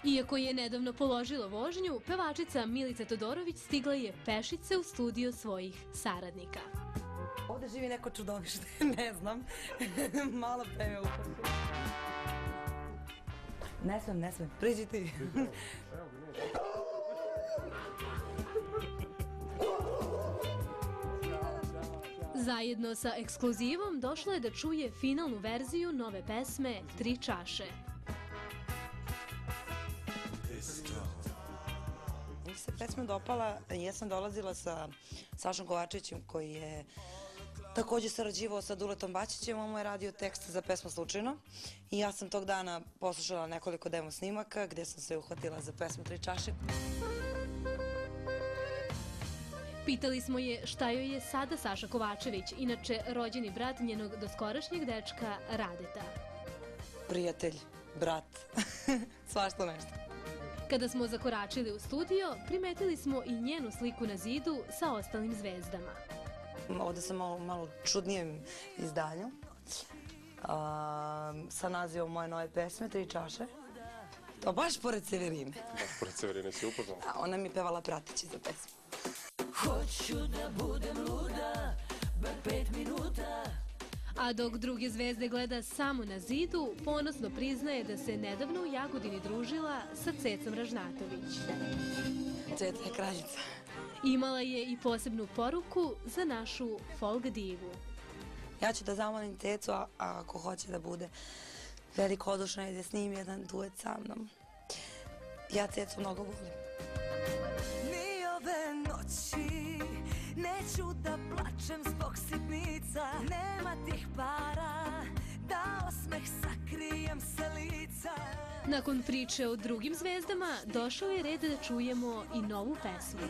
Iako je nedavno položila vožnju, pevačica Milica Todorović stigla je pešice u studio svojih saradnika. Ovde živi neko čudovište, ne znam, malo pre me upašio. Ne smem, priđi ti. Zajedno sa ekskluzivom došla je da čuje finalnu verziju nove pesme Tri čaše. Mi se pesma dopala, ja sam dolazila sa Sašom Kovačevićem koji je takođe sarađivao sa Duletom Bačićem, on mu je radio tekst za pesmu Slučajno i ja sam tog dana poslušala nekoliko demo snimaka gde sam se uhvatila za pesmu Tri čaše. Pitali smo je šta joj je sada Saša Kovačević, inače rođeni brat njenog doskorašnjeg dečka Radeta. Prijatelj, brat, svašta nešto. Kada smo zakoračili u studio, primetili smo i njenu sliku na zidu sa ostalim zvezdama. Ovde sam malo čudnijem izdanju sa nazivom moje nove pesme Tri čaše. To baš pored Severine. Baš pored Severine si upoznala? Ona mi je pevala prateći za pesmu. Hoću da budem luda, bar 5 minuta. A dok druge zvezde gleda samo na zidu, ponosno priznaje da se nedavno u Jagodini družila sa Cecom Ražnatović. Ceca je kraljica. Imala je i posebnu poruku za našu folk divu. Ja ću da zamolim Cecu, a ako hoće da bude velikodušna i da snimi jedan duet sa mnom. Ja Cecu mnogo volim. Ni ove noći neću da plačem zbog sitnica. Nema tih para da osmeh sakrijem sa lica. Nakon priče o drugim zvezdama, došao je red da čujemo i novu pesmu.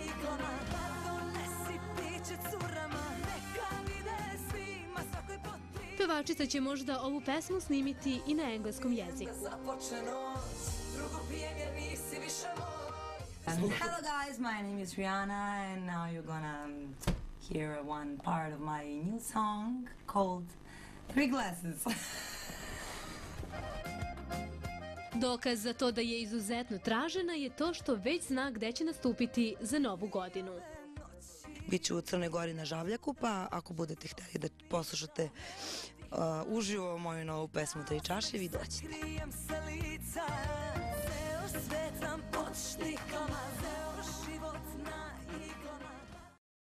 Pevačica će možda ovu pesmu snimiti i na engleskom jeziku. Hello guys, my name is Rihanna and now you're gonna hear one part of my new song called Three Glasses. Dokaz za to da je izuzetno tražena je to što već zna gde će nastupiti za Novu godinu. Biću u Crnoj Gori na Žavljaku, pa ako budete hteli da poslušate uživo moju novu pesmu Tri čaše, vi doćete. Ceo svet nam pod štikama